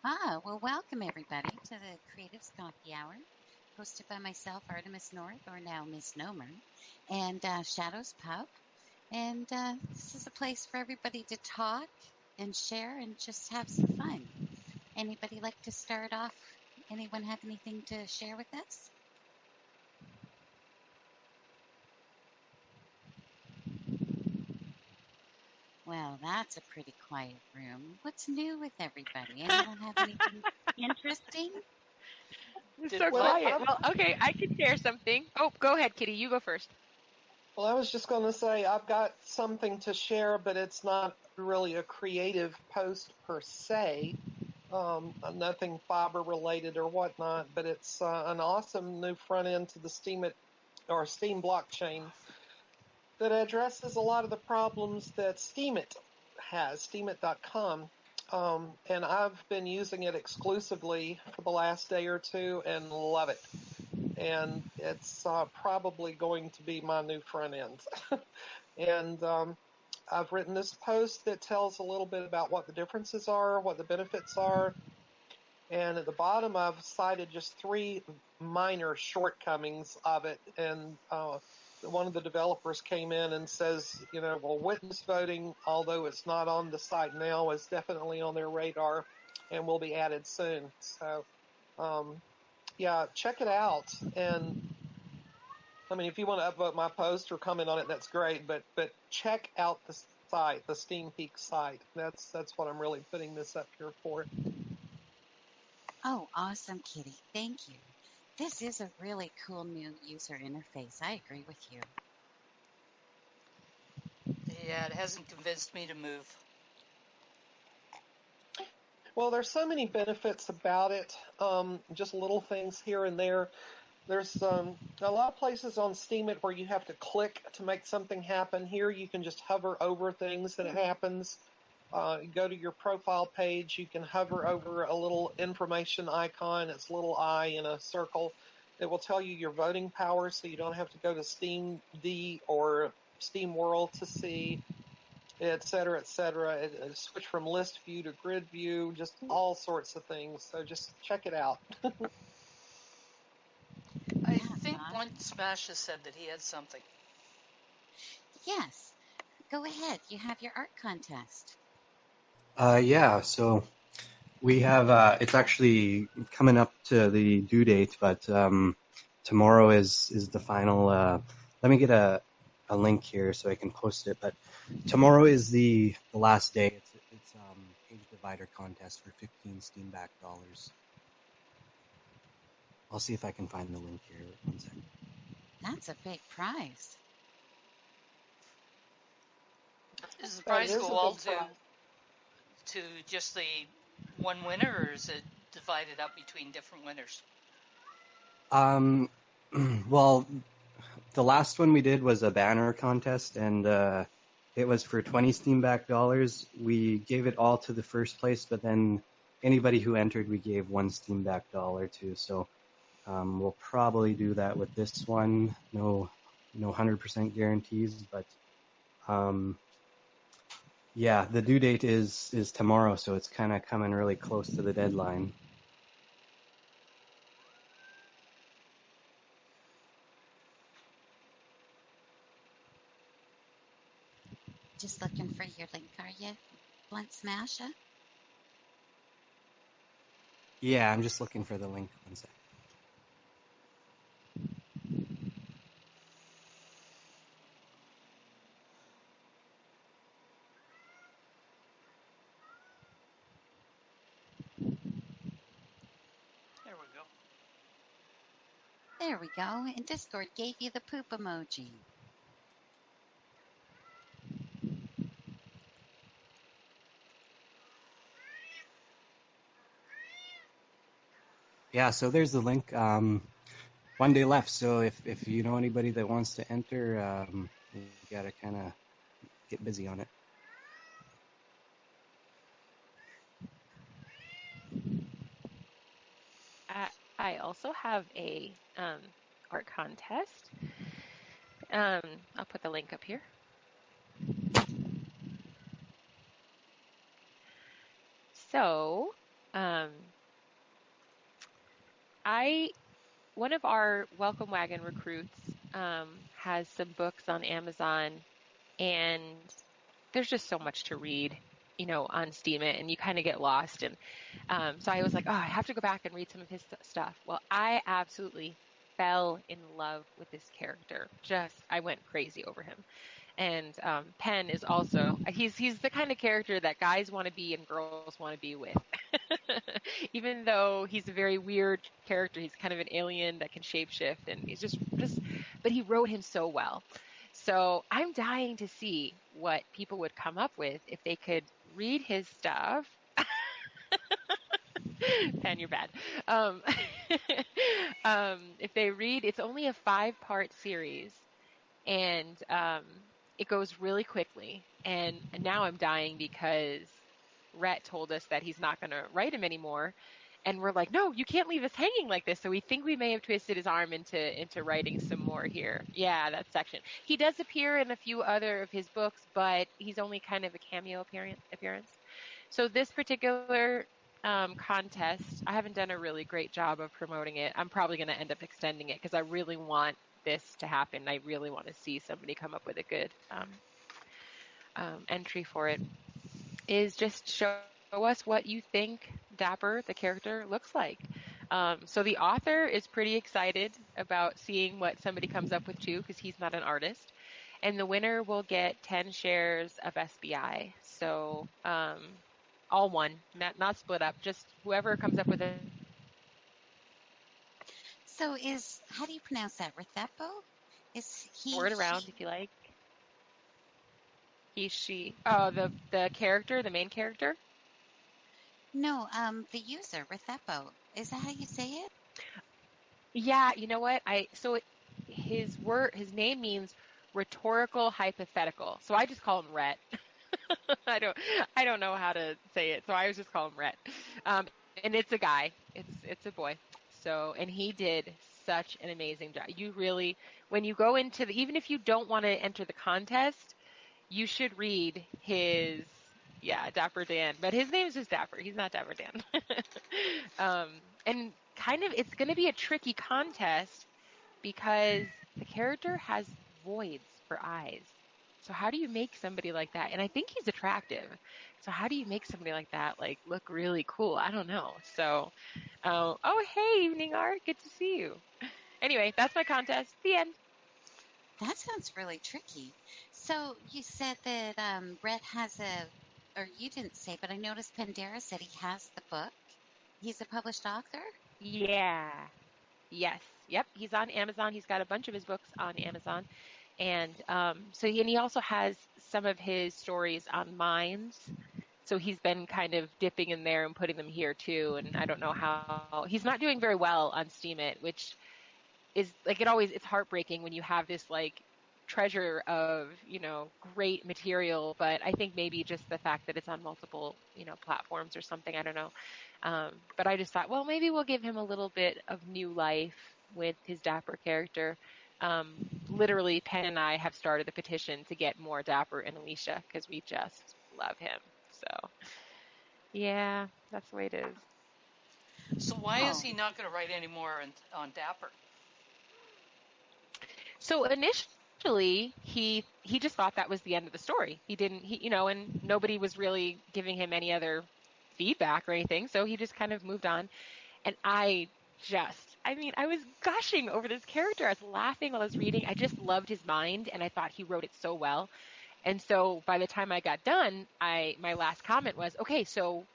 Well, welcome everybody to the Creatives Coffee Hour, hosted by myself, Artemis North, or now Misnomer, and Shadows Pub. And this is a place for everybody to talk and share and just have some fun. Anybody like to start off? Anyone have anything to share with us? Well, that's a pretty quiet room. What's new with everybody? Anyone have anything interesting? It's so quiet. Well, okay, I can share something. Oh, go ahead, Kitty. You go first. Well, I was just going to say I've got something to share, but it's not really a creative post per se. Nothing fiber related or whatnot, but it's an awesome new front end to the STEEM blockchain that addresses a lot of the problems that Steemit has, steemit.com. And I've been using it exclusively for the last day or two and love it. And it's probably going to be my new front end. And I've written this post that tells a little bit about what the differences are, what the benefits are. And at the bottom, I've cited just 3 minor shortcomings of it. And one of the developers came in and says, well, witness voting, although it's not on the site now, is definitely on their radar and will be added soon. So, yeah, check it out. And I mean, if you want to upvote my post or comment on it, that's great. But check out the site, the Steam Peak site. That's what I'm really putting this up here for. Oh, awesome, Kitty. Thank you. This is a really cool new user interface. I agree with you. Yeah, it hasn't convinced me to move. Well, there's so many benefits about it, just little things here and there. There's a lot of places on Steemit where you have to click to make something happen. Here you can just hover over things and it happens. You go to your profile page, you can hover over a little information icon. It's a little eye in a circle. It will tell you your voting power, so you don't have to go to SteamD or Steam World to see, et cetera, et cetera. It switch from list view to grid view, just all sorts of things. So just check it out. I think once Smash has said that he had something. Yes. Go ahead. You have your art contest. Yeah, so we have, it's actually coming up to the due date, but tomorrow is the final. Let me get a link here so I can post it. But tomorrow is the last day. It's page divider contest for 15 Steam back dollars. I'll see if I can find the link here. 1 second. That's a big prize. Does the prize go all to just the one winner, or is it divided up between different winners? Well, the last one we did was a banner contest, and it was for 20 Steam back dollars. We gave it all to the first place, but then anybody who entered, we gave 1 Steam back dollar to. So we'll probably do that with this one. No 100% guarantees, but yeah, the due date is tomorrow, so it's kind of coming really close to the deadline. Just looking for your link, are you, Blunt Smasher? Yeah, I'm just looking for the link. 1 second. There we go. There we go. And Discord gave you the poop emoji. Yeah, so there's the link. 1 day left, so if you know anybody that wants to enter, you gotta kind of get busy on it. I also have a art contest. I'll put the link up here. So one of our Welcome Wagon recruits has some books on Amazon, and there's just so much to read, on Steam It, and you kind of get lost. And so I was like, oh, I have to go back and read some of his stuff. Well, I absolutely fell in love with this character. I went crazy over him. And Penn is also, he's the kind of character that guys want to be and girls want to be with. Even though he's a very weird character, he's kind of an alien that can shapeshift, and he's just, but he wrote him so well. So I'm dying to see what people would come up with if they could read his stuff. Penn, you're bad. If they read, it's only a 5-part series, and it goes really quickly. And now I'm dying because Rhett told us that he's not going to write him anymore. And we're like, no, you can't leave us hanging like this. So we think we may have twisted his arm into writing some more here. Yeah, that section. He does appear in a few other of his books, but he's only kind of a cameo appearance. So this particular contest, I haven't done a really great job of promoting it. I'm probably going to end up extending it because I really want this to happen. I really want to see somebody come up with a good entry for it. Is just show us what you think Dapper, the character, looks like. So the author is pretty excited about seeing what somebody comes up with too, because he's not an artist. And the winner will get 10 shares of SBI. So all one, not split up, just whoever comes up with it. So how do you pronounce that? Rethepo? Is he? Word around if you like. He, she. Oh, the character, the main character? No, the user, Rethepo. Is that how you say it? Yeah, you know what? His name means rhetorical hypothetical. So I just call him Rhett. I don't know how to say it, so I was just call him Rhett. And it's a guy. It's a boy. So, and he did such an amazing job. You really, when you go into even if you don't want to enter the contest, you should read his, Dapper Dan. But his name is just Dapper. He's not Dapper Dan. And kind of, it's going to be a tricky contest because the character has voids for eyes. So how do you make somebody like that? And I think he's attractive. So how do you make somebody like that look really cool? I don't know. So, oh, hey, Evening Art. Good to see you. Anyway, that's my contest. The end. That sounds really tricky. So you said that Rhett has or you didn't say, but I noticed Pandera said he has the book. He's a published author? Yeah. Yes. Yep. He's on Amazon. He's got a bunch of his books on Amazon. And he also has some of his stories on Minds. So he's been kind of dipping in there and putting them here too. And I don't know how he's not doing very well on Steam It, which is it's heartbreaking when you have this treasure of, great material. But I think maybe just the fact that it's on multiple, platforms or something, I don't know. But I just thought, well, maybe we'll give him a little bit of new life with his Dapper character. Literally, Penn and I have started a petition to get more Dapper and Alicia because we just love him. So, yeah, that's the way it is. So why is he not going to write any more on Dapper? So initially, he just thought that was the end of the story. He didn't, and nobody was really giving him any other feedback or anything. So he just kind of moved on. And I was gushing over this character. I was laughing while I was reading. I just loved his mind, and I thought he wrote it so well. And so by the time I got done, my last comment was, okay, so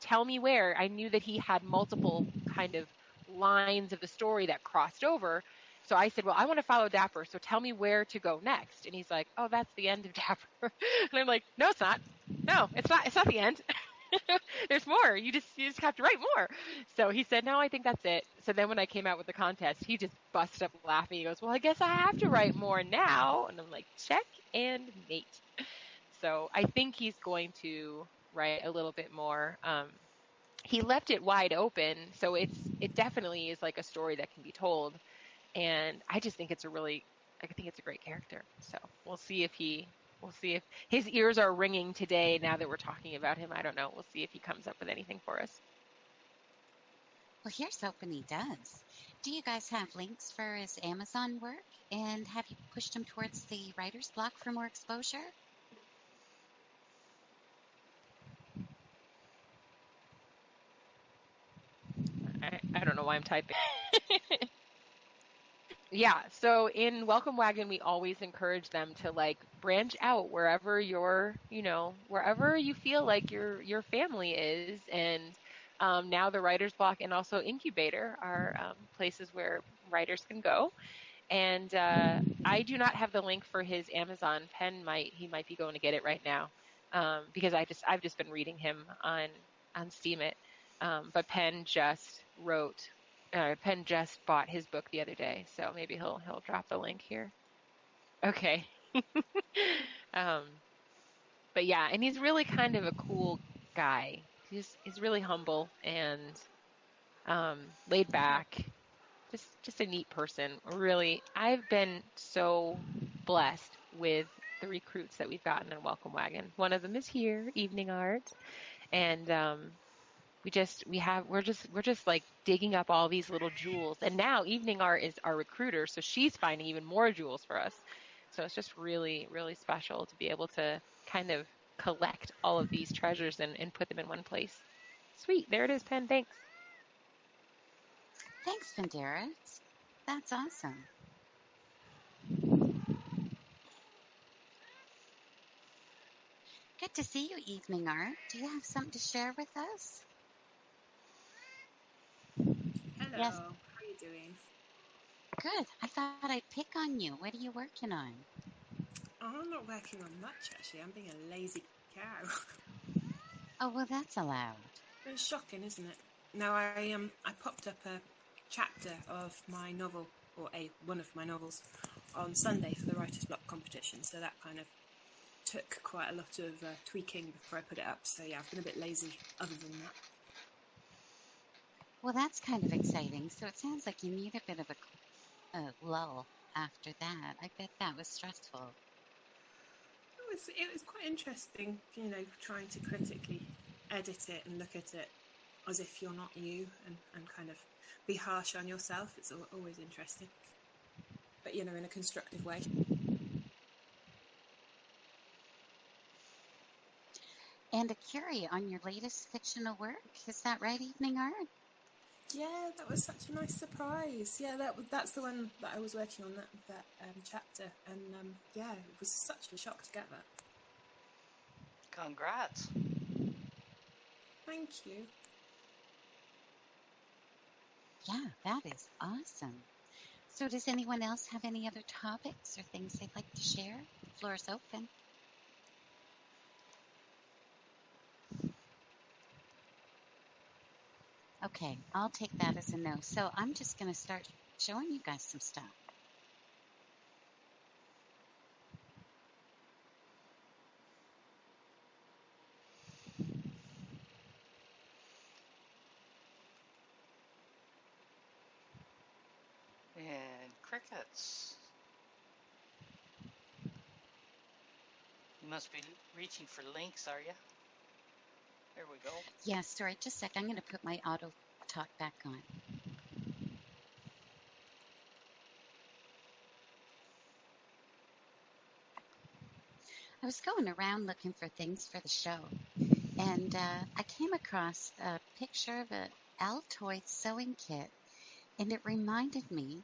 tell me where. I knew that he had multiple kind of lines of the story that crossed over. So I said, well, I want to follow Dapper, so tell me where to go next. And he's like, oh, that's the end of Dapper. And I'm like, no, it's not. No, it's not. It's not the end. There's more. You just have to write more. So he said, no, I think that's it. So then when I came out with the contest, he just busted up laughing. He goes, well, I guess I have to write more now. And I'm like, check and mate. So I think he's going to write a little bit more. He left it wide open, so it definitely is like a story that can be told. And I just think it's a great character. So we'll see if his ears are ringing today now that we're talking about him. I don't know. We'll see if he comes up with anything for us. Well, here's hoping he does. Do you guys have links for his Amazon work? And have you pushed him towards the writer's block for more exposure? I don't know why I'm typing. Yeah, so in Welcome Wagon, we always encourage them to like branch out wherever wherever you feel like your family is. And now the Writer's Block and also Incubator are places where writers can go. And I do not have the link for his Amazon. He might be going to get it right now because I've just been reading him on Steam it. But Penn just bought his book the other day, so maybe he'll drop the link here. Okay. But yeah, and he's really kind of a cool guy. He's really humble and laid back. Just a neat person. Really, I've been so blessed with the recruits that we've gotten in Welcome Wagon. One of them is here, Evening Art, and we're just like digging up all these little jewels. And now Evening Art is our recruiter, so she's finding even more jewels for us. So it's just really, really special to be able to kind of collect all of these treasures and put them in one place. Sweet, there it is, Penn. Thanks. Thanks, Vendera. That's awesome. Good to see you, Evening Art. Do you have something to share with us? Hello, Yes. how are you doing? Good. I thought I'd pick on you. What are you working on? I'm not working on much actually. I'm being a lazy cow. Oh, well, that's allowed. It's shocking, isn't it? No, I popped up a chapter of my novel, or one of my novels, on Sunday for the Writer's Block competition. So that kind of took quite a lot of tweaking before I put it up. So yeah, I've been a bit lazy other than that. Well, that's kind of exciting. So it sounds like you need a bit of a lull after that. I bet that was stressful. It was quite interesting, trying to critically edit it and look at it as if you're not you and kind of be harsh on yourself. It's always interesting, but in a constructive way. And a curie on your latest fictional work. Is that right, Evening Art? Yeah, that was such a nice surprise. Yeah, that's the one that I was working on, that chapter, and yeah, it was such a shock to get that. Congrats. Thank you. Yeah, that is awesome. So does anyone else have any other topics or things they'd like to share? The floor is open. Okay, I'll take that as a no. So I'm just going to start showing you guys some stuff. And crickets. You must be reaching for links, are you? There we go. Yeah, sorry, just a sec. I'm going to put my auto talk back on. I was going around looking for things for the show, and I came across a picture of an Altoid sewing kit, and it reminded me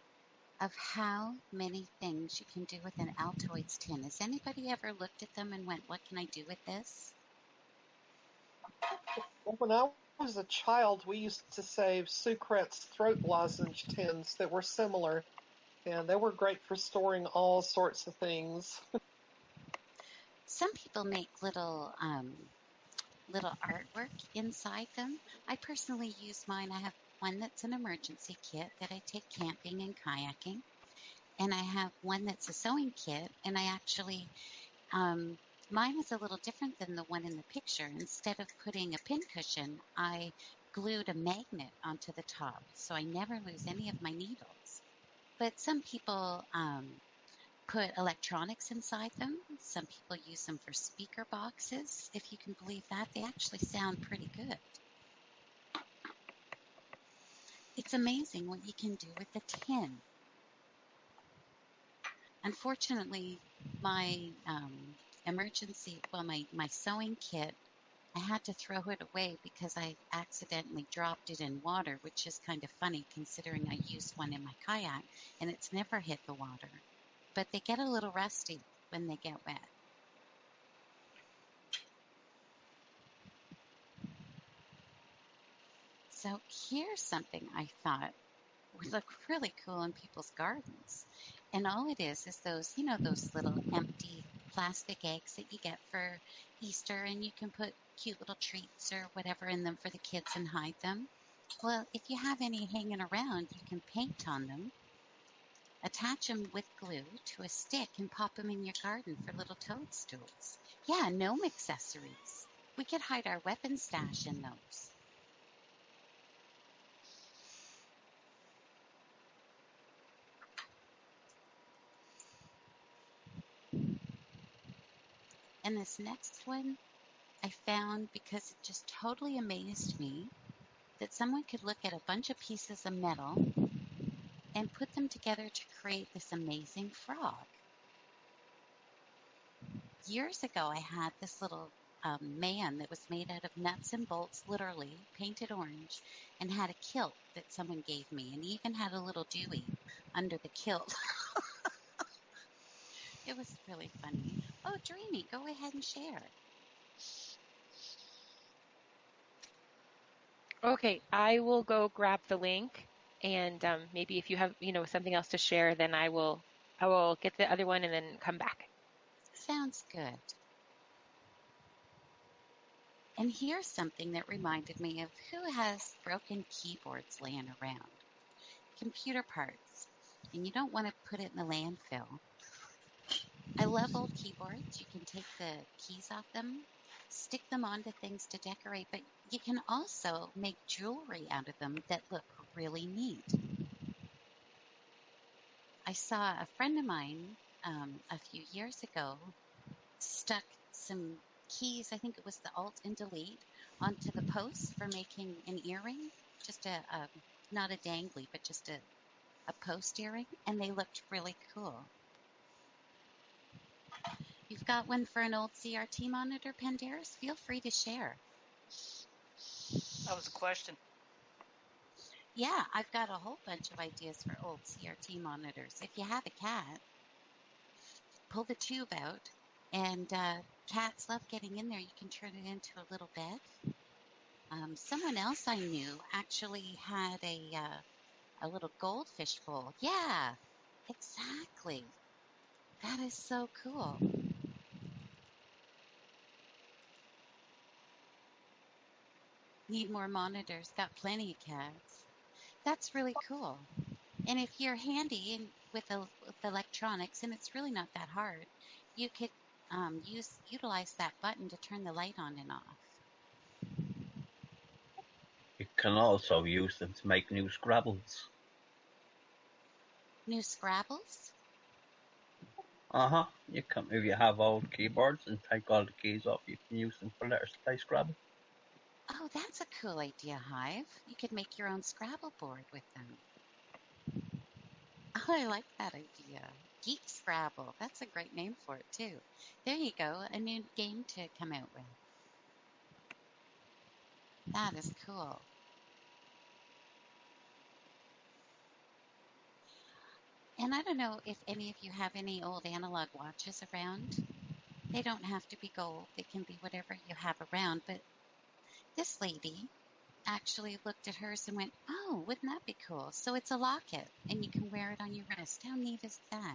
of how many things you can do with an Altoids tin. Has anybody ever looked at them and went, what can I do with this? Well, when I was a child, we used to save Sucret's throat lozenge tins that were similar, and they were great for storing all sorts of things. Some people make little artwork inside them. I personally use mine. I have one that's an emergency kit that I take camping and kayaking. And I have one that's a sewing kit, and I actually, mine is a little different than the one in the picture. Instead of putting a pincushion, I glued a magnet onto the top, so I never lose any of my needles. But some people put electronics inside them. Some people use them for speaker boxes, if you can believe that. They actually sound pretty good. It's amazing what you can do with a tin. Unfortunately, my my sewing kit, I had to throw it away because I accidentally dropped it in water, which is kind of funny considering I used one in my kayak and it's never hit the water. But they get a little rusty when they get wet. So here's something I thought would look really cool in people's gardens. And all it is those, those little empty plastic eggs that you get for Easter, and you can put cute little treats or whatever in them for the kids and hide them. Well, if you have any hanging around, you can paint on them, attach them with glue to a stick, and pop them in your garden for little toadstools. Yeah, gnome accessories. We could hide our weapon stash in those. And this next one I found because it just totally amazed me that someone could look at a bunch of pieces of metal and put them together to create this amazing frog. Years ago, I had this little man that was made out of nuts and bolts, literally painted orange, and had a kilt that someone gave me, and even had a little Dewey under the kilt. It was really funny. Oh, Dreamy, go ahead and share. Okay, I will go grab the link, and maybe if you have, something else to share, then I will get the other one and then come back. Sounds good. And here's something that reminded me of who has broken keyboards laying around. Computer parts. And you don't want to put it in the landfill. I love old keyboards. You can take the keys off them, stick them onto things to decorate, but you can also make jewelry out of them that look really neat. I saw a friend of mine a few years ago stuck some keys, I think it was the Alt and Delete, onto the posts for making an earring, just not a dangly, but just a post earring, and they looked really cool. You've got one for an old CRT monitor, Pandaris? Feel free to share. That was a question. Yeah, I've got a whole bunch of ideas for old CRT monitors. If you have a cat, pull the tube out, and cats love getting in there. You can turn it into a little bed. Someone else I knew actually had a little goldfish bowl. Yeah, exactly. That is so cool. Need more monitors. Got plenty of cats. That's really cool. And if you're handy with electronics, and it's really not that hard, you could utilize that button to turn the light on and off. You can also use them to make new Scrabbles. New Scrabbles? You can, if you have old keyboards and take all the keys off, you can use them for letters to play Scrabble. Oh, that's a cool idea, Hive. You could make your own Scrabble board with them. Oh, I like that idea. Geek Scrabble. That's a great name for it, too. There you go. A new game to come out with. That is cool. And I don't know if any of you have any old analog watches around. They don't have to be gold. They can be whatever you have around. But this lady actually looked at hers and went, oh, wouldn't that be cool? So it's a locket, and you can wear it on your wrist. How neat is that?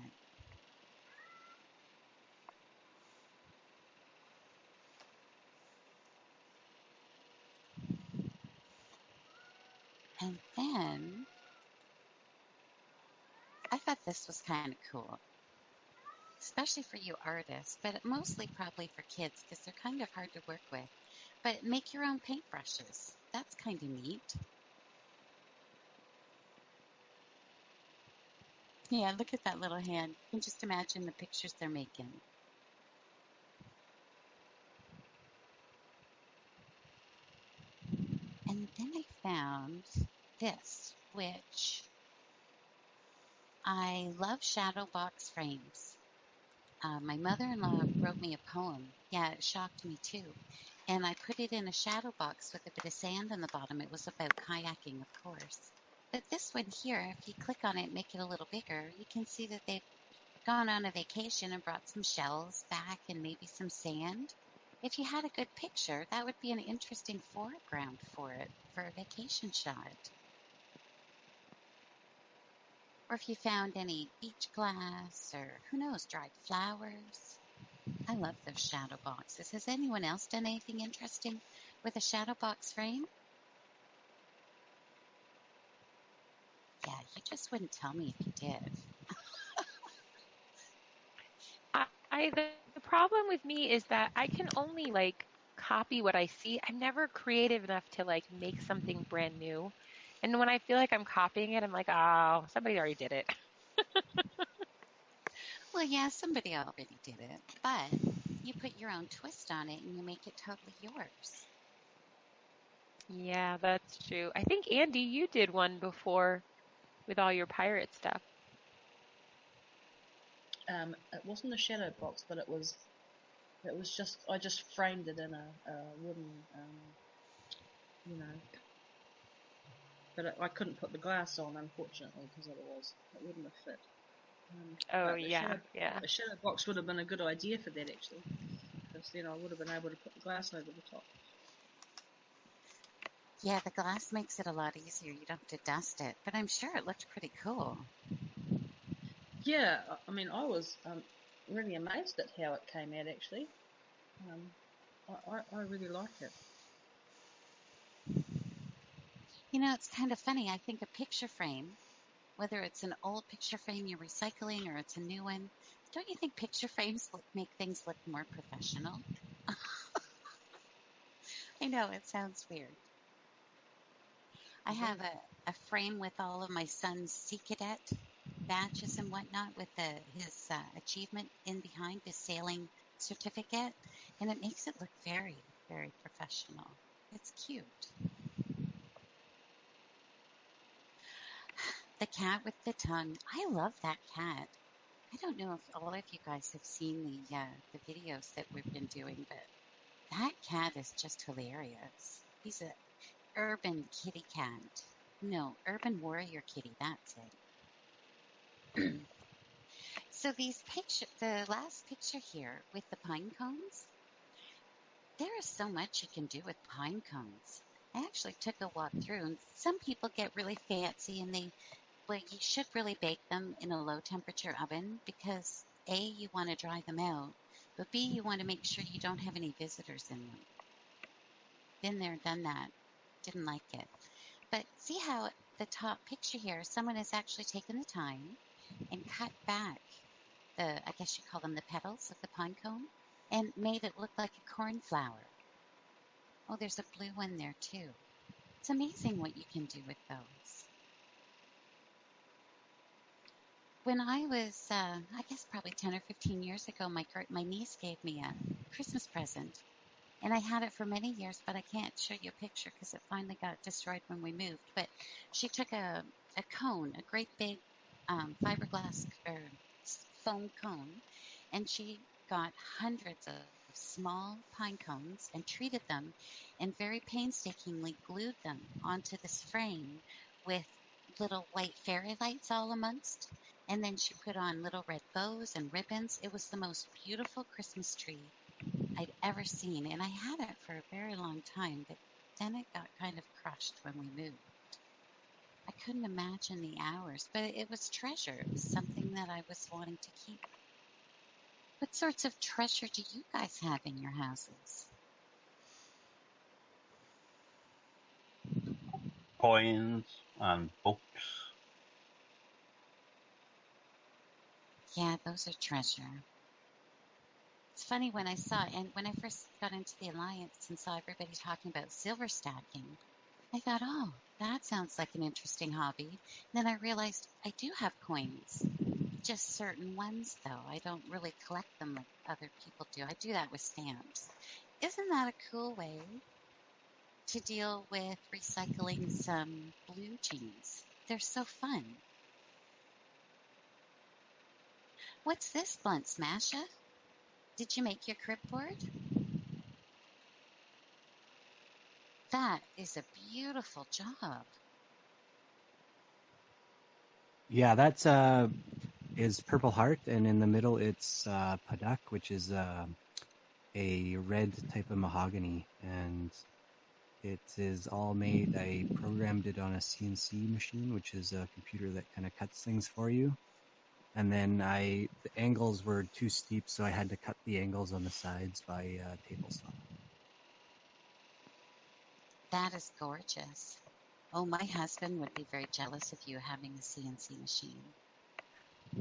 And then I thought this was kind of cool, especially for you artists, but mostly probably for kids because they're kind of hard to work with. But make your own paintbrushes. That's kind of neat. Yeah, look at that little hand. You can just imagine the pictures they're making. And then I found this. which I love shadow box frames. My mother-in-law wrote me a poem. Yeah, it shocked me too. And I put it in a shadow box with a bit of sand on the bottom. It was about kayaking, of course. But this one here, if you click on it and make it a little bigger, you can see that they've gone on a vacation and brought some shells back and maybe some sand. If you had a good picture, that would be an interesting foreground for it, for a vacation shot. Or if you found any beach glass or, who knows, dried flowers. I love those shadow boxes. Has anyone else done anything interesting with a shadow box frame? Yeah, you just wouldn't tell me if you did. The problem with me is that I can only like copy what I see. I'm never creative enough to like make something brand new. And when I feel like I'm copying it, I'm like, oh, somebody already did it. Well, yeah, somebody already did it, but you put your own twist on it and you make it totally yours. Yeah, that's true. I think, Andy, you did one before with all your pirate stuff. It wasn't a shadow box, but it was just, I just framed it in a wooden, but I couldn't put the glass on, unfortunately, because otherwise it wouldn't have fit. Oh, But yeah. the shadow box would have been a good idea for that, actually, because then I would have been able to put the glass over the top. Yeah, the glass makes it a lot easier. You don't have to dust it, but I'm sure it looked pretty cool. Yeah, I mean, I was really amazed at how it came out, actually. I really liked it. You know, it's kind of funny. I think a picture frame, whether it's an old picture frame you're recycling or it's a new one, don't you think picture frames make things look more professional? I know, it sounds weird. I have a frame with all of my son's Sea Cadet badges and whatnot with his achievement in behind, his sailing certificate, and it makes it look very, very professional. It's cute. The cat with the tongue. I love that cat. I don't know if all of you guys have seen the videos that we've been doing, but that cat is just hilarious. He's a urban kitty cat. No, urban warrior kitty, that's it. So the last picture here with the pine cones, there is so much you can do with pine cones. I actually took a walk through, and some people get really fancy, and you should really bake them in a low temperature oven because A, you want to dry them out, but B, you want to make sure you don't have any visitors in them. Been there, done that. Didn't like it. But see how the top picture here, someone has actually taken the time and cut back I guess you call them the petals of the pine cone, and made it look like a cornflower. Oh, there's a blue one there too. It's amazing what you can do with those. When I was, I guess probably 10 or 15 years ago, my niece gave me a Christmas present, and I had it for many years, but I can't show you a picture because it finally got destroyed when we moved. But she took a cone, a great big fiberglass or foam cone, and she got hundreds of small pine cones and treated them and very painstakingly glued them onto this frame with little white fairy lights all amongst. And then she put on little red bows and ribbons. It was the most beautiful Christmas tree I'd ever seen, and I had it for a very long time, but then it got kind of crushed when we moved. I couldn't imagine the hours, but it was treasure. It was something that I was wanting to keep. What sorts of treasure do you guys have in your houses? Coins and books. Yeah, those are treasure. It's funny when I first got into the Alliance and saw everybody talking about silver stacking, I thought, oh, that sounds like an interesting hobby. Then I realized I do have coins. Just certain ones, though. I don't really collect them like other people do. I do that with stamps. Isn't that a cool way to deal with recycling some blue jeans They're so fun. What's this, Blunt Smasher? Did you make your crib board? That is a beautiful job. Yeah, that's is Purple Heart, and in the middle it's Padak, which is a red type of mahogany, and it is all made. I programmed it on a CNC machine, which is a computer that kind of cuts things for you. And then the angles were too steep, so I had to cut the angles on the sides by table saw. That is gorgeous. Oh, my husband would be very jealous of you having a CNC machine.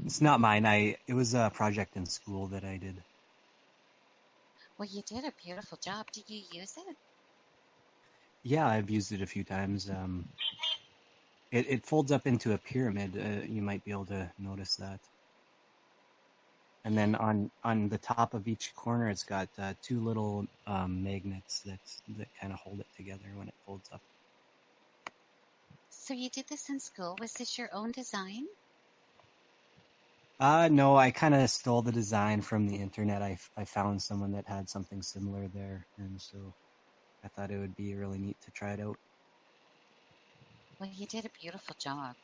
It's not mine. It was a project in school that I did. Well, you did a beautiful job. Do you use it? Yeah, I've used it a few times. It folds up into a pyramid. You might be able to notice that. And then on the top of each corner, it's got two little magnets that kind of hold it together when it folds up. So you did this in school. Was this your own design? No, I kind of stole the design from the internet. I found someone that had something similar there, and so I thought it would be really neat to try it out. Well, you did a beautiful job.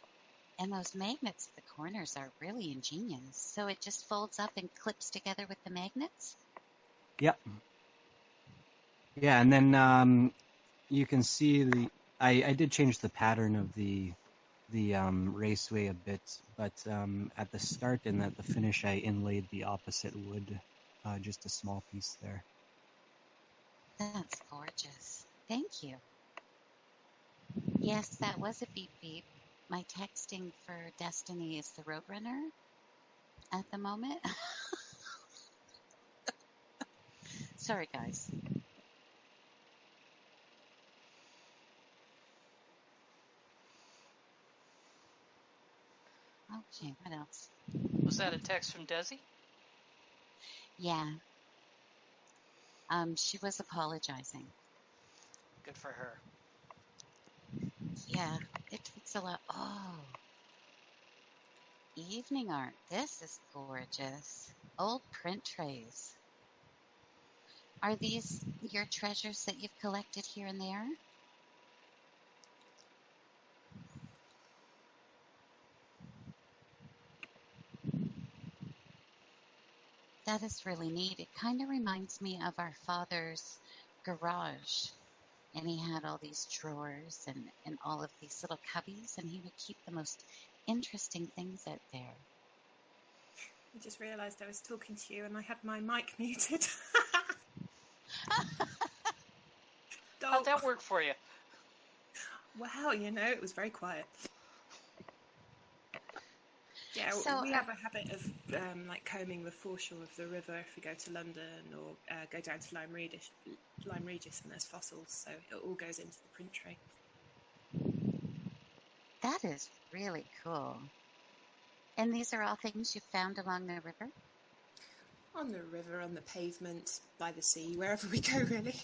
And those magnets at the corners are really ingenious. So it just folds up and clips together with the magnets? Yep. Yeah, and then you can see I did change the pattern of the raceway a bit, but at the start and at the finish, I inlaid the opposite wood, just a small piece there. That's gorgeous. Thank you. Yes, that was a beep beep. My texting for Destiny is the Roadrunner at the moment. Sorry, guys. Okay, what else? Was that a text from Desi? Yeah. She was apologizing. Good for her. Yeah, it takes a lot. Oh, evening art. This is gorgeous. Old print trays. Are these your treasures that you've collected here and there? That is really neat. It kind of reminds me of our father's garage. And he had all these drawers and all of these little cubbies, and he would keep the most interesting things out there. I just realised I was talking to you and I had my mic muted. How'd that work for you? Well, it was very quiet. Yeah, So, we have a habit of like combing the foreshore of the river if we go to London or go down to Lyme Regis when there's fossils, so it all goes into the print tray. that is really cool. And these are all things you found along the river? On the river, on the pavement, by the sea, wherever we go, really.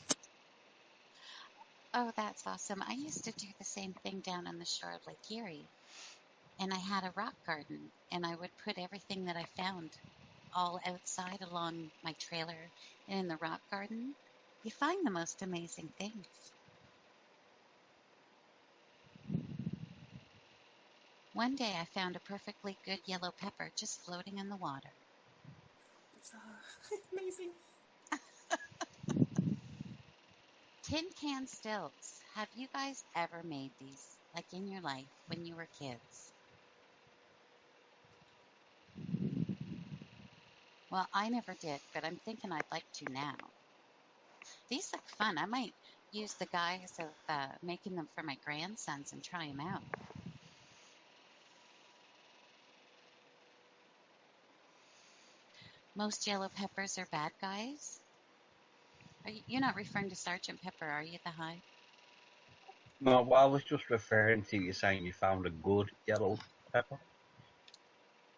Oh, that's awesome. I used to do the same thing down on the shore of Lake Erie. And I had a rock garden, and I would put everything that I found all outside along my trailer and in the rock garden. You find the most amazing things. One day I found a perfectly good yellow pepper just floating in the water. Amazing. Tin can stilts. Have you guys ever made these, like in your life when you were kids? Well, I never did, but I'm thinking I'd like to now. These look fun. I might use the guise of making them for my grandsons and try them out. Most yellow peppers are bad guys. You're not referring to Sergeant Pepper, are you, the Hive? No, well, I was just referring to you saying you found a good yellow pepper.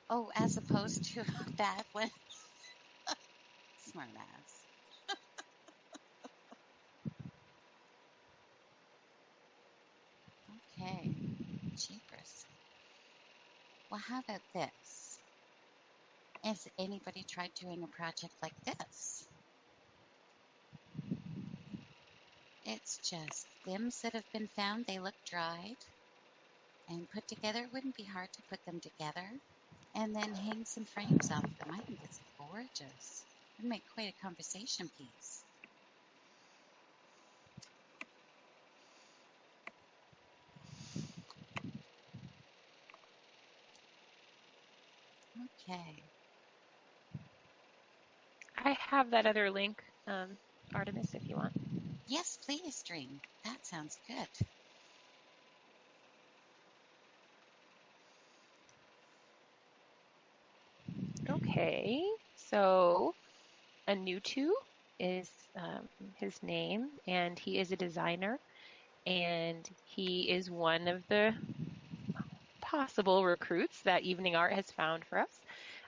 Oh, as opposed to a bad one? Smart ass. Okay. Jeepers. Well, how about this? Has anybody tried doing a project like this? It's just limbs that have been found. They look dried and put together. It wouldn't be hard to put them together and then hang some frames off them. I think it's gorgeous. It'd make quite a conversation piece. Okay. I have that other link, Artemis, if you want. Yes, please, Dream. That sounds good. Okay, so Anutu is his name, and he is a designer, and he is one of the possible recruits that Evening Art has found for us.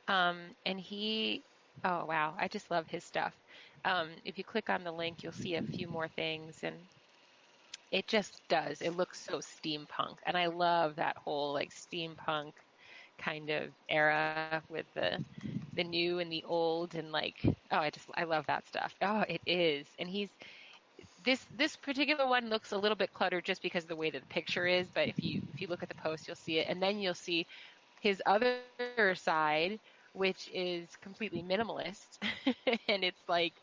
And he, oh wow, I just love his stuff. If you click on the link, you'll see a few more things, and it just does. It looks so steampunk, and I love that whole like steampunk kind of era with the new and the old, and like, oh, I love that stuff. Oh, it is. And this particular one looks a little bit cluttered just because of the way that the picture is, but if you look at the post, you'll see it, and then you'll see his other side, which is completely minimalist, and it's like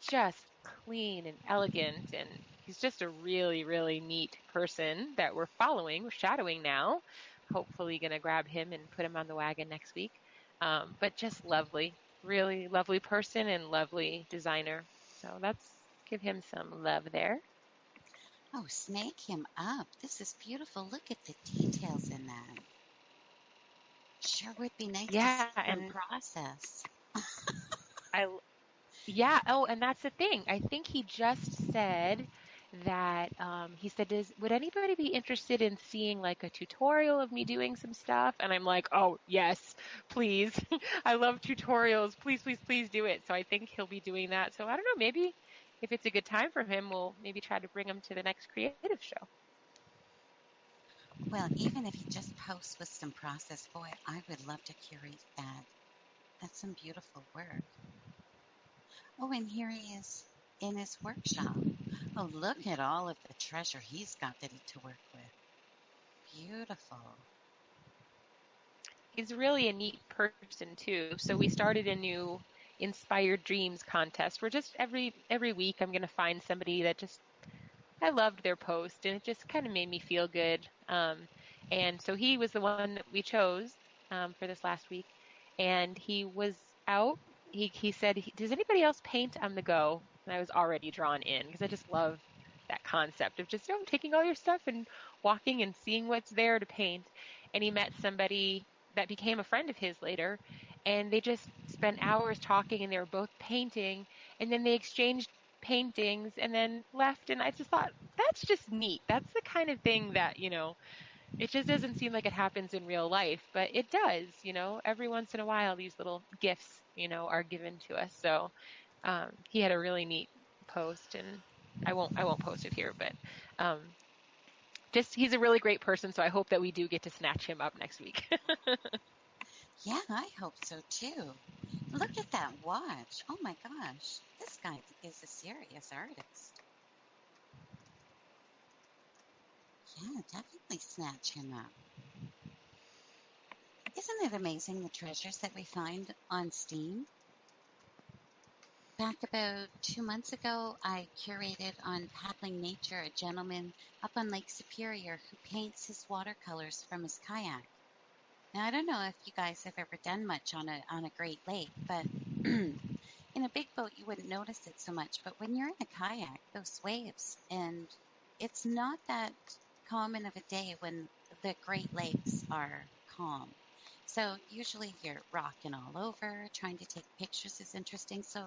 just clean and elegant, and he's just a really, really neat person that we're following, we're shadowing now. Hopefully going to grab him and put him on the wagon next week. But just lovely, really lovely person and lovely designer. So let's give him some love there. Oh, snake him up. This is beautiful. Look at the details in that. Sure would be nice to see Yeah, them and process. I yeah. Oh, and that's the thing. I think he just said that he said, would anybody be interested in seeing like a tutorial of me doing some stuff? And I'm like, oh, yes, please. I love tutorials. Please, please, please do it. So I think he'll be doing that. So I don't know, maybe if it's a good time for him, we'll maybe try to bring him to the next creative show. Well, even if he just posts with some process, boy, I would love to curate that. That's some beautiful work. Oh, and here he is in his workshop. Oh, look at all of the treasure he's got to work with. Beautiful. He's really a neat person too. So we started a new Inspired Dreams contest where just every week I'm going to find somebody that just I loved their post, and it just kind of made me feel good. And so he was the one that we chose for this last week, and he was out. He said, "Does anybody else paint on the go?" And I was already drawn in because I just love that concept of just taking all your stuff and walking and seeing what's there to paint. And he met somebody that became a friend of his later, and they just spent hours talking, and they were both painting, and then they exchanged paintings and then left, and I just thought that's just neat. That's the kind of thing that it just doesn't seem like it happens in real life, but it does. Every once in a while these little gifts are given to us. So he had a really neat post, and I won't post it here, but just he's a really great person, so I hope that we do get to snatch him up next week. Yeah, I hope so too. Look at that watch. Oh my gosh. This guy is a serious artist. Yeah, definitely snatch him up. Isn't it amazing the treasures that we find on STEAM? Back about 2 months ago, I curated on Paddling Nature a gentleman up on Lake Superior who paints his watercolors from his kayak. Now, I don't know if you guys have ever done much on a Great Lake, but in a big boat you wouldn't notice it so much. But when you're in a kayak, those waves, and it's not that common of a day when the Great Lakes are calm. So usually you're rocking all over, trying to take pictures is interesting. So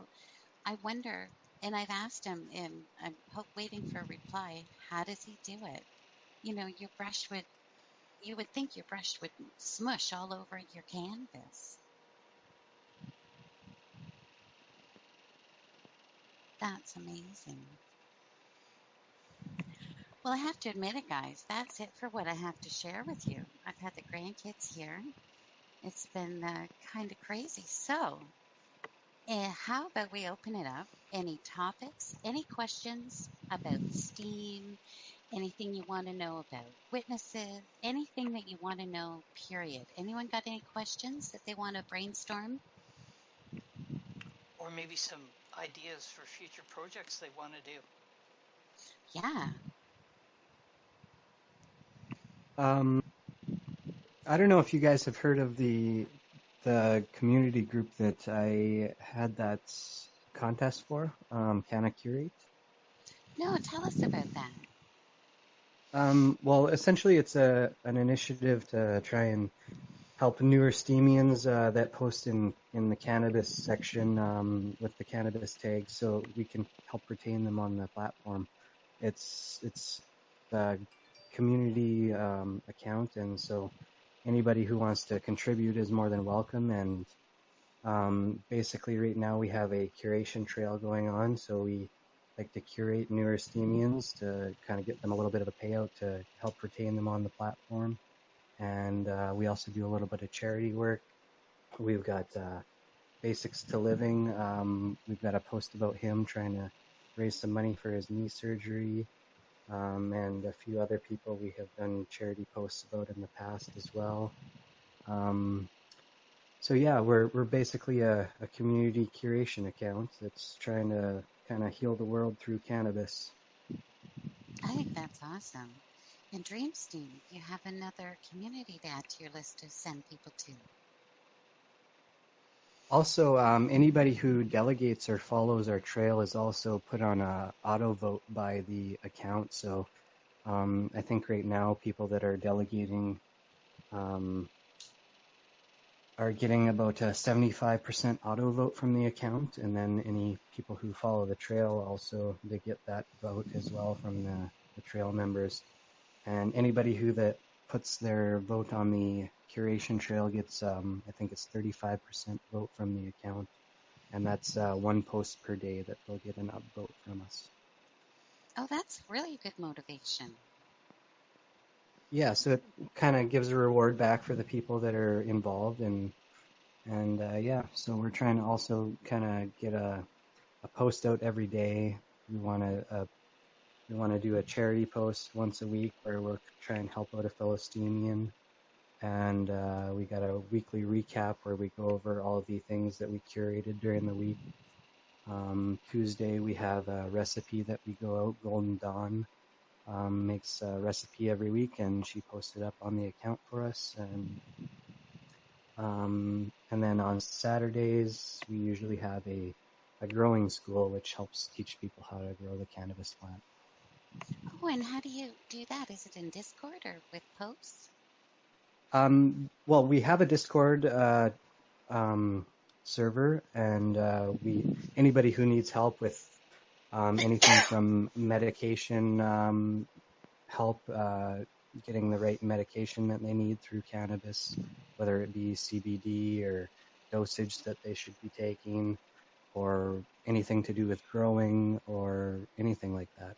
I wonder, and I've asked him, and I'm waiting for a reply. How does he do it? You would think your brush would smush all over your canvas. That's amazing. Well, I have to admit it, guys. That's it for what I have to share with you. I've had the grandkids here, It's been kind of crazy. So, how about we open it up? Any topics, any questions about STEAM, anything you want to know about witnesses, anything that you want to know, period. Anyone got any questions that they want to brainstorm? Or maybe some ideas for future projects they want to do. Yeah. I don't know if you guys have heard of the community group that I had that contest for, Can I Curate? No, tell us about that. Well, essentially, it's an initiative to try and help newer Steemians that post in the cannabis section with the cannabis tag, so we can help retain them on the platform. It's the community account, and so anybody who wants to contribute is more than welcome. And basically, right now we have a curation trail going on, so we like to curate newer Steemians to kind of get them a little bit of a payout to help retain them on the platform. And we also do a little bit of charity work. We've got Basics to Living. We've got a post about him trying to raise some money for his knee surgery. And a few other people we have done charity posts about in the past as well. So yeah, we're basically a community curation account that's trying to kind of heal the world through cannabis. I think that's awesome. And Dreamz Team, you have another community to add to your list to send people to. Also, anybody who delegates or follows our trail is also put on a auto vote by the account. So I think right now people that are delegating are getting about a 75% auto vote from the account, and then any people who follow the trail also, they get that vote as well from the trail members. And anybody who that puts their vote on the curation trail gets, I think it's 35% vote from the account, and that's one post per day that they'll get an upvote from us. Oh, that's really good motivation. Yeah, so it kind of gives a reward back for the people that are involved, and yeah, so we're trying to also kind of get a post out every day. We want to do a charity post once a week where we'll try and help out a Philistinian, and we got a weekly recap where we go over all the things that we curated during the week. Tuesday we have a recipe that we go out. Golden Dawn makes a recipe every week, and she posts it up on the account for us. And then on Saturdays we usually have a growing school, which helps teach people how to grow the cannabis plant. Oh, and how do you do that? Is it in Discord or with posts? Well, we have a Discord server, and anybody who needs help with anything from medication help, getting the right medication that they need through cannabis, whether it be CBD or dosage that they should be taking, or anything to do with growing or anything like that.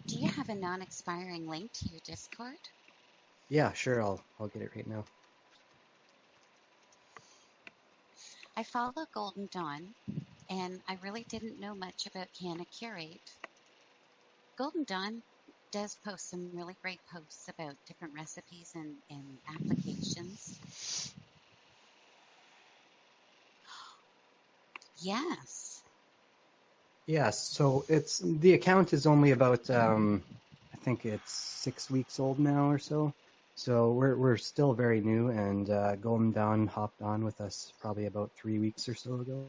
Do you have a non-expiring link to your Discord? Yeah, sure. I'll get it right now. I follow Golden Dawn, and I really didn't know much about Can I Curate. Golden Dawn does post some really great posts about different recipes and applications. Yes. Yeah, so the account is only about I think it's 6 weeks old now or so. So we're still very new, and Golden Dawn hopped on with us probably about 3 weeks or so ago.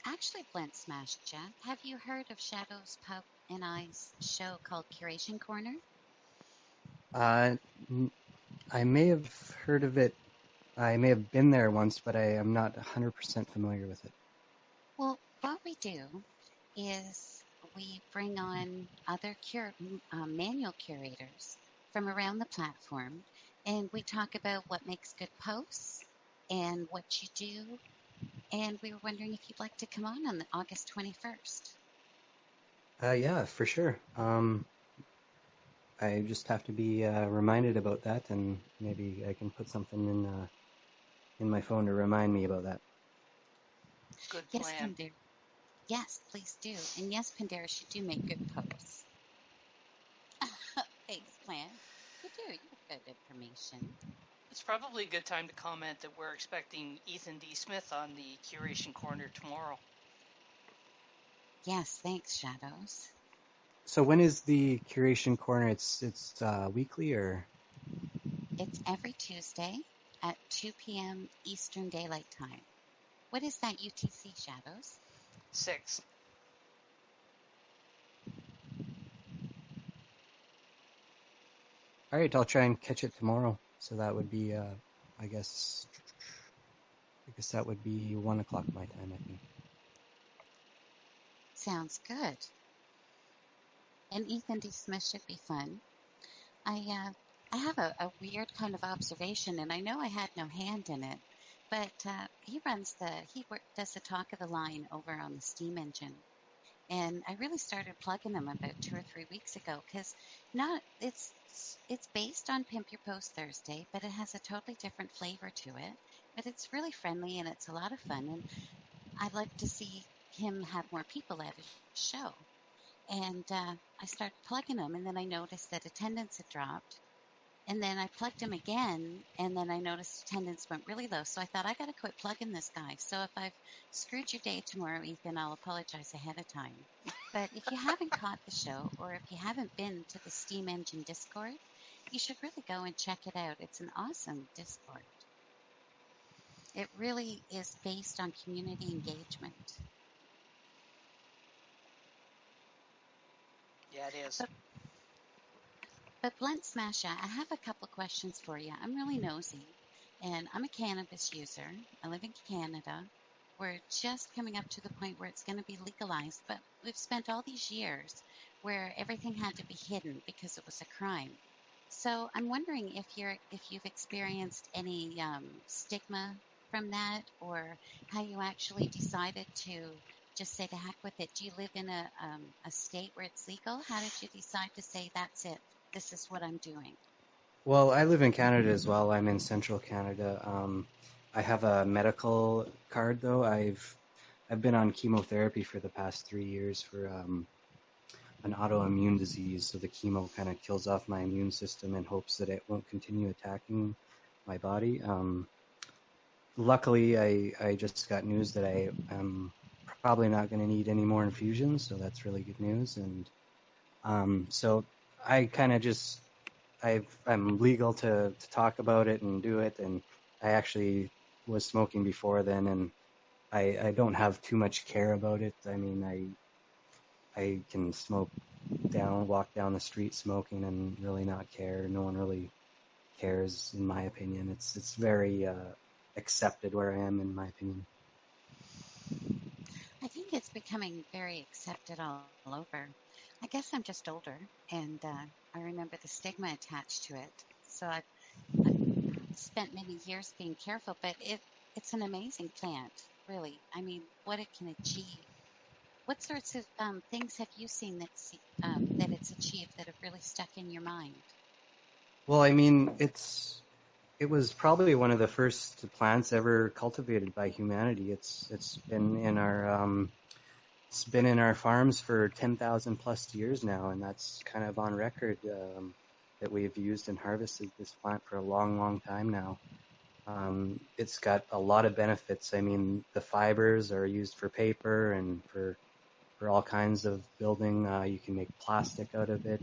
Actually, Blend Smash Chat, have you heard of Shadows Pub and I's show called Curation Corner? I may have heard of it. I may have been there once, but I am not 100% familiar with it. Well, what we do is we bring on other manual curators from around the platform, and we talk about what makes good posts and what you do. And we were wondering if you'd like to come on the August 21st. Yeah, for sure. I just have to be reminded about that, and maybe I can put something in my phone to remind me about that. Good Yes, plan. Pandera. Yes, please do. And yes, Pandera, you do make good posts. Thanks, Plant. You do. You have good information. It's probably a good time to comment that we're expecting Ethan D. Smith on the Curation Corner tomorrow. Yes, thanks, Shadows. So when is the Curation Corner? It's weekly, or? It's every Tuesday at 2 p.m. Eastern Daylight Time. What is that UTC, Shadows? 6. All right, I'll try and catch it tomorrow. So that would be, I guess that would be 1 o'clock my time, I think. Sounds good. And Ethan D. Smith should be fun. I have a weird kind of observation, and I know I had no hand in it, but he does the talk of the line over on the STEEM engine. And I really started plugging them about 2 or 3 weeks ago because it's based on Pimp Your Post Thursday, but it has a totally different flavor to it. But it's really friendly and it's a lot of fun. And I'd like to see him have more people at his show. And I started plugging them, and then I noticed that attendance had dropped. And then I plugged him again, and then I noticed attendance went really low. So I thought, I got to quit plugging this guy. So if I've screwed your day tomorrow, Ethan, I'll apologize ahead of time. But if you haven't caught the show, or if you haven't been to the Steam Engine Discord, you should really go and check it out. It's an awesome Discord. It really is based on community engagement. Yeah, it is. But Blunt Smasher, I have a couple of questions for you. I'm really nosy, and I'm a cannabis user. I live in Canada. We're just coming up to the point where it's going to be legalized, but we've spent all these years where everything had to be hidden because it was a crime. So I'm wondering if you've experienced any stigma from that, or how you actually decided to just say to heck with it. Do you live in a state where it's legal? How did you decide to say that's it? This is what I'm doing. Well, I live in Canada as well. I'm in central Canada. I have a medical card, though. I've been on chemotherapy for the past 3 years for an autoimmune disease. So the chemo kind of kills off my immune system in hopes that it won't continue attacking my body. Luckily, I just got news that I am probably not going to need any more infusions, so that's really good news. And so I kind of just I'm legal to talk about it and do it, and I actually was smoking before then, and I don't have too much care about it. I mean, I can walk down the street smoking and really not care. No one really cares, in my opinion. It's very accepted where I am, in my opinion. I think it's becoming very accepted all over. I guess I'm just older, and I remember the stigma attached to it. So I've spent many years being careful, but it's an amazing plant, really. I mean, what it can achieve. What sorts of things have you seen that it's achieved that have really stuck in your mind? Well, I mean, it was probably one of the first plants ever cultivated by humanity. It's been in our farms for 10,000 plus years now, and that's kind of on record that we've used and harvested this plant for a long, long time now. It's got a lot of benefits. I mean, the fibers are used for paper and for all kinds of building. You can make plastic out of it.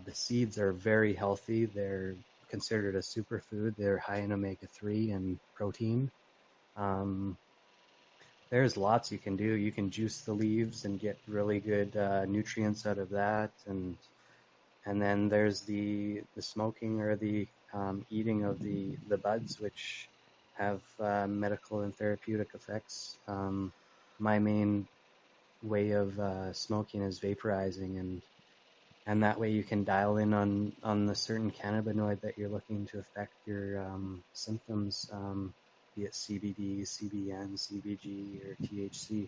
The seeds are very healthy. They're considered a superfood. They're high in omega-3 and protein. There's lots you can do. You can juice the leaves and get really good nutrients out of that, and then there's the smoking or the eating of the buds, which have medical and therapeutic effects. My main way of smoking is vaporizing, and that way you can dial in on the certain cannabinoid that you're looking to affect your symptoms, be it CBD, CBN, CBG, or THC.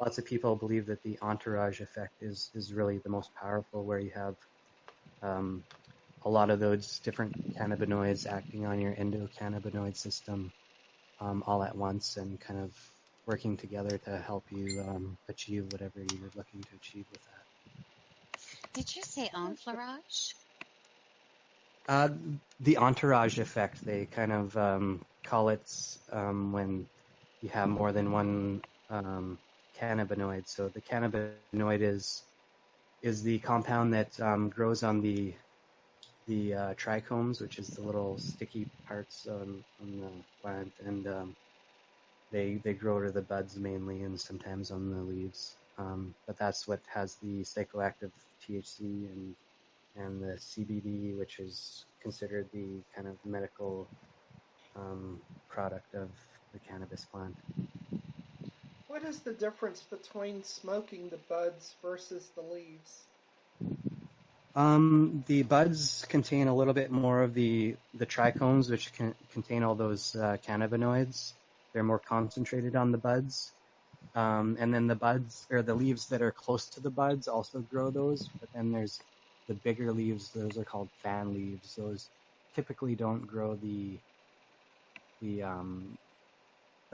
lots of people believe that the entourage effect is really the most powerful, where you have a lot of those different cannabinoids acting on your endocannabinoid system all at once and kind of working together to help you achieve whatever you're looking to achieve with that. Did you say enfleurage? The entourage effect, they kind of call it when you have more than one cannabinoid. So the cannabinoid is the compound that grows on the trichomes, which is the little sticky parts on the plant, and they grow to the buds mainly, and sometimes on the leaves. But that's what has the psychoactive THC and the CBD, which is considered the kind of medical product of the cannabis plant. What is the difference between smoking the buds versus the leaves? The buds contain a little bit more of the trichomes, which can contain all those cannabinoids. They're more concentrated on the buds. And then the buds, or the leaves that are close to the buds, also grow those. But then there's the bigger leaves, those are called fan leaves. Those typically don't grow the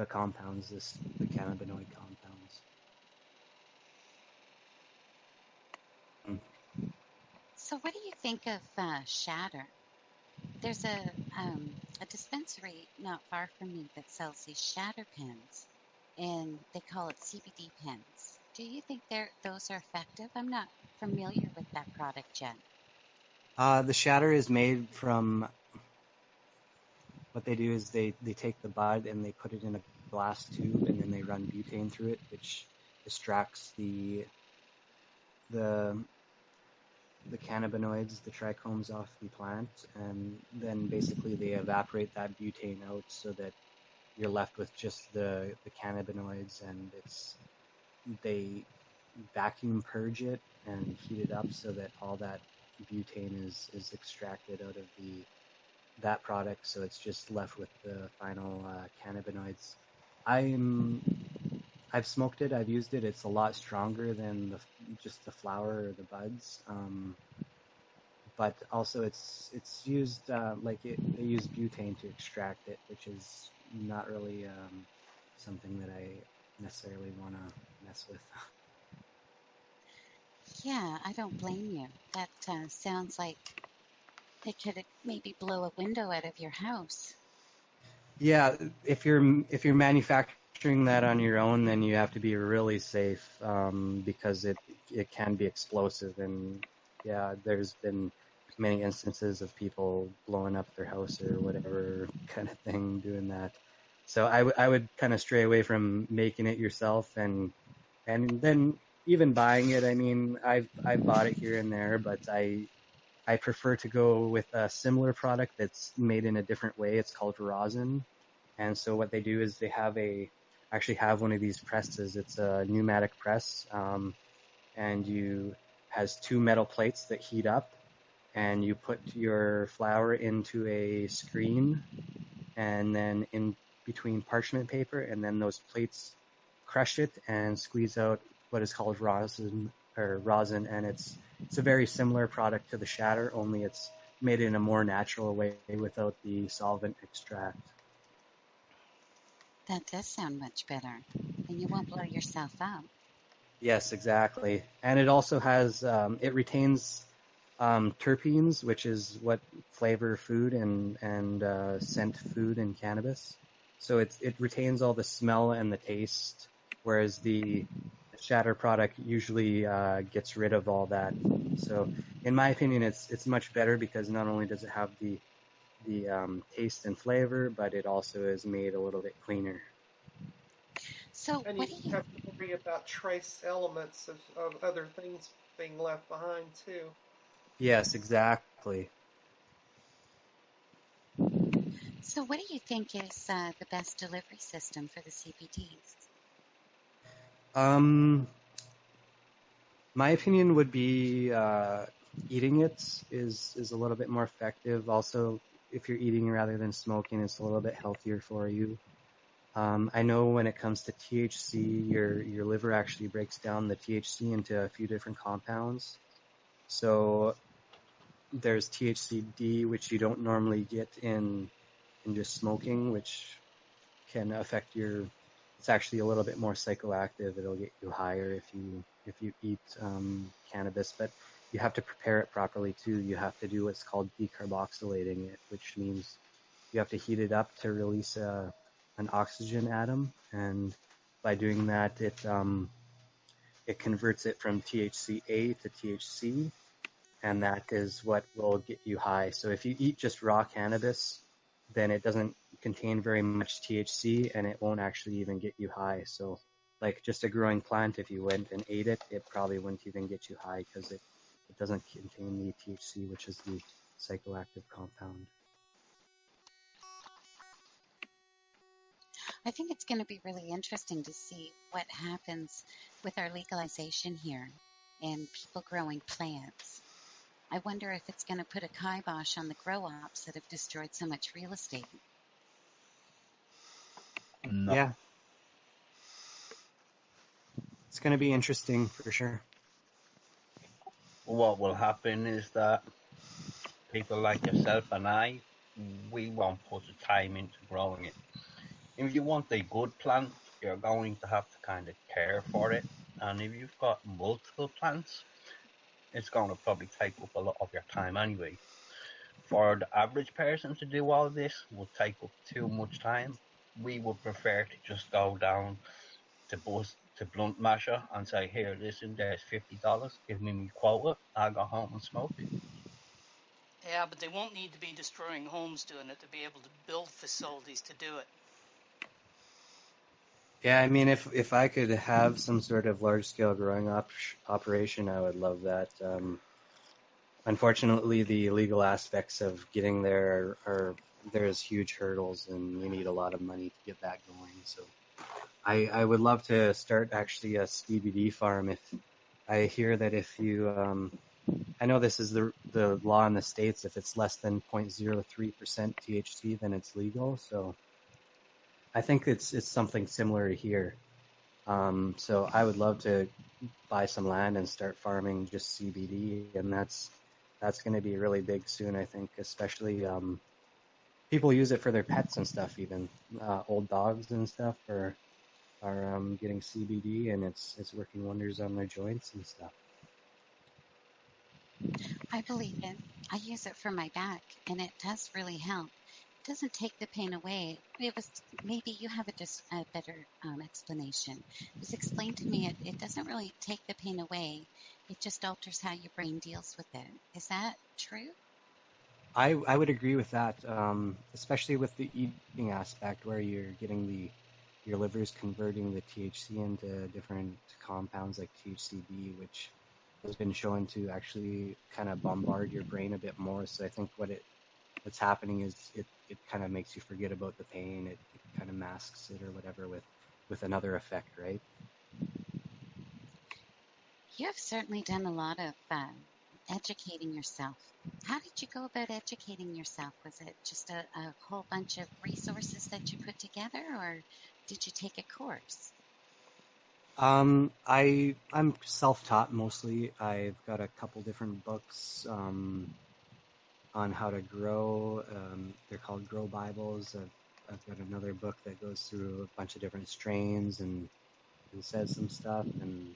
compounds, the cannabinoid compounds. So what do you think of shatter? There's a dispensary not far from me that sells these shatter pens, and they call it CBD pens. Do you think those are effective? I'm not familiar with that product yet. The shatter is made from, what they do is they take the bud and they put it in a glass tube, and then they run butane through it, which extracts the cannabinoids, the trichomes off the plant, and then basically they evaporate that butane out so that you're left with just the cannabinoids, and they vacuum purge it and heat it up so that all that butane is extracted out of that product, so it's just left with the final cannabinoids. I've smoked it, I've used it. It's a lot stronger than just the flower or the buds. But also it's used they use butane to extract it, which is not really something that I necessarily want to mess with. Yeah, I don't blame you. That sounds like it could maybe blow a window out of your house. Yeah, if you're manufacturing that on your own, then you have to be really safe because it can be explosive, and yeah, there's been many instances of people blowing up their house or whatever kind of thing doing that. So I would kind of stray away from making it yourself, and then even buying it. I mean, I've bought it here and there, but I prefer to go with a similar product that's made in a different way. It's called Rosin. And so what they do is they actually have one of these presses. It's a pneumatic press, and has two metal plates that heat up, and you put your flower into a screen, and then in between parchment paper, and then those plates crush it and squeeze out what is called rosin, and it's a very similar product to the shatter, only it's made in a more natural way without the solvent extract. That does sound much better, and you won't blow yourself up. Yes, exactly. And it also has, it retains terpenes, which is what flavor food and scent food in cannabis. So it retains all the smell and the taste, whereas the shatter product usually gets rid of all that. So in my opinion, it's much better because not only does it have the taste and flavor, but it also is made a little bit cleaner. So And what you do you... have to worry about trace elements of other things being left behind too. Yes, exactly. So what do you think is the best delivery system for the CBDs? My opinion would be eating it is a little bit more effective. Also, if you're eating rather than smoking, it's a little bit healthier for you. I know when it comes to THC, your liver actually breaks down the THC into a few different compounds. So there's THCD, which you don't normally get in just smoking, which can affect your. It's actually a little bit more psychoactive. It'll get you higher if you eat cannabis, but you have to prepare it properly too. You have to do what's called decarboxylating it, which means you have to heat it up to release an oxygen atom, and by doing that, it converts it from THCA to THC, and that is what will get you high. So if you eat just raw cannabis, then it doesn't contain very much THC, and it won't actually even get you high. So like just a growing plant, if you went and ate it, it probably wouldn't even get you high because it doesn't contain the THC, which is the psychoactive compound. I think it's going to be really interesting to see what happens with our legalization here and people growing plants. I wonder if it's going to put a kibosh on the grow ops that have destroyed so much real estate. No. Yeah, it's going to be interesting for sure. What will happen is that people like yourself and I, we won't put the time into growing it. If you want a good plant, you're going to have to kind of care for it. And if you've got multiple plants, it's going to probably take up a lot of your time anyway. For the average person to do all this would take up too much time. We would prefer to just go down to Blunt Masher and say, here, listen, there's $50. Give me my quota. I'll go home and smoke. Yeah, but they won't need to be destroying homes doing it to be able to build facilities to do it. Yeah, I mean, if I could have some sort of large scale growing operation, I would love that. Unfortunately, the legal aspects of getting there are there's huge hurdles, and you need a lot of money to get that going. So I would love to start actually a CBD farm. If I hear that if you I know this is the law in the States, if it's less than 0.03% THC, then it's legal. So I think it's something similar here. So I would love to buy some land and start farming just CBD, and that's going to be really big soon, I think, especially people use it for their pets and stuff, even old dogs and stuff are getting CBD, and it's working wonders on their joints and stuff. I believe it. I use it for my back, and it does really help. It doesn't take the pain away. It was maybe you have a better explanation. It was explained to me it doesn't really take the pain away. It just alters how your brain deals with it. Is that true? I would agree with that, especially with the eating aspect where you're getting your liver's converting the THC into different compounds like THCB, which has been shown to actually kind of bombard your brain a bit more. So I think what's happening is it kind of makes you forget about the pain. It kind of masks it or whatever with another effect, right? You have certainly done a lot of educating yourself. How did you go about educating yourself? Was it just a whole bunch of resources that you put together, or did you take a course? I'm self-taught mostly. I've got a couple different books on how to grow. They're called Grow Bibles. I've got another book that goes through a bunch of different strains and says some stuff and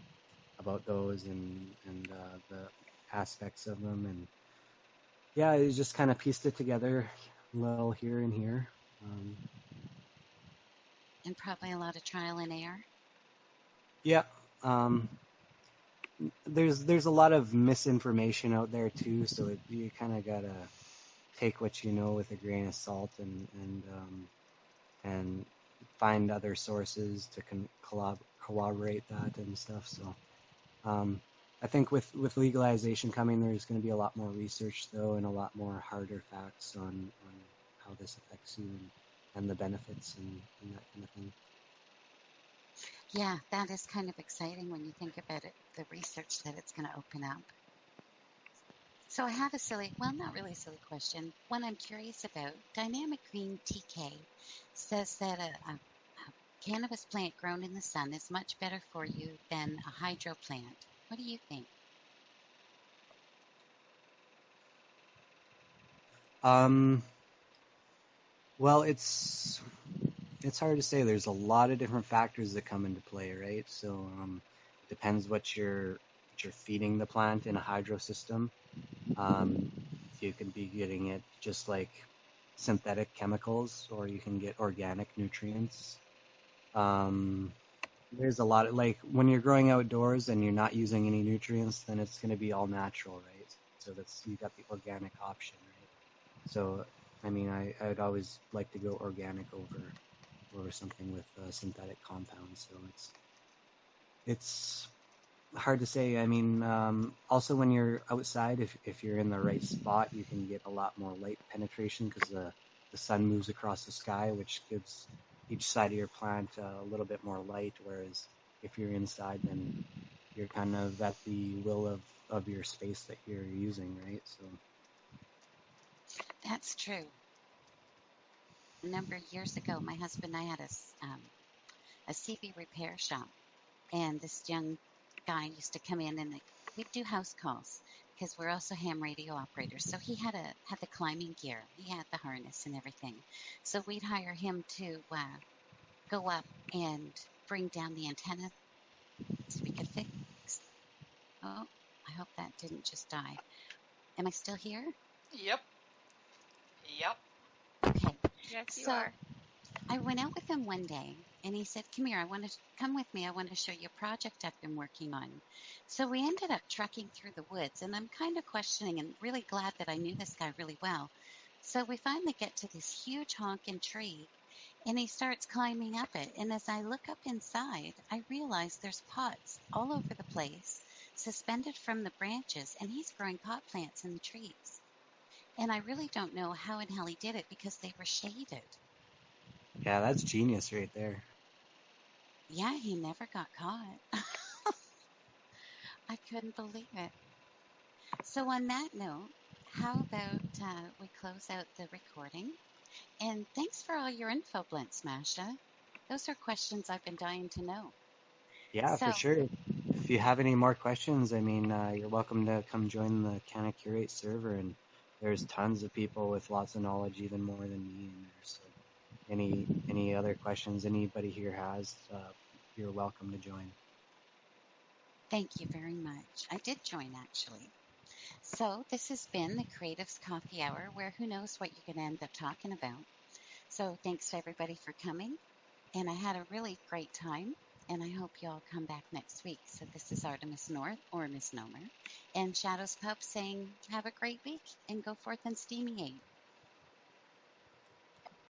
about those and the aspects of them. And yeah, I just kind of pieced it together a little here and here. And probably a lot of trial and error. Yeah. There's a lot of misinformation out there too, so you kind of gotta take what you know with a grain of salt and find other sources to corroborate that and stuff. So I think with legalization coming, there's going to be a lot more research though, and a lot more harder facts on how this affects you and the benefits and that kind of thing. Yeah, that is kind of exciting when you think about it, the research that it's going to open up. So I have a not really a silly question, one I'm curious about. Dynamic Green TK says that a cannabis plant grown in the sun is much better for you than a hydro plant. What do you think? Well, it's hard to say. There's a lot of different factors that come into play, right? So it depends what you're feeding the plant in a hydro system. You could be getting it just like synthetic chemicals, or you can get organic nutrients. There's a lot of, like, when you're growing outdoors and you're not using any nutrients, then it's going to be all natural, right? So you got the organic option, right? So, I mean, I'd always like to go organic over something with synthetic compounds. So it's hard to say. I mean, also when you're outside, if you're in the right spot, you can get a lot more light penetration because the sun moves across the sky, which gives each side of your plant a little bit more light. Whereas if you're inside, then you're kind of at the will of your space that you're using, right? So That's true. A number of years ago, my husband and I had a CV repair shop, and this young guy used to come in and we'd do house calls because we're also ham radio operators. So he had the climbing gear, he had the harness and everything. So we'd hire him to go up and bring down the antennas so we could fix. Oh, I hope that didn't just die. Am I still here? Yep. Yep. Okay. Yes, you So are. I went out with him one day and he said, "Come here, I want to come with me. I want to show you a project I've been working on." So we ended up trekking through the woods, and I'm kind of questioning and really glad that I knew this guy really well. So we finally get to this huge honking tree, and he starts climbing up it. And as I look up inside, I realize there's pots all over the place, suspended from the branches, and he's growing pot plants in the trees. And I really don't know how in hell he did it because they were shaded. yeah, that's genius right there. Yeah, he never got caught. I couldn't believe it. So, on that note, how about we close out the recording? And thanks for all your info, Blent Smasha. Those are questions I've been dying to know. Yeah, So, for sure. If you have any more questions, I mean, you're welcome to come join the Canna Curate server, and there's tons of people with lots of knowledge, even more than me in there. So, any other questions anybody here has, you're welcome to join. thank you very much. I did join actually. So, this has been the Creatives Coffee Hour, where who knows what you're going to end up talking about. So, thanks to everybody for coming. And I had a really great time. And I hope you all come back next week. So this is Artemis North, or Misnomer, and Shadows Pub saying, have a great week and go forth and steamiate.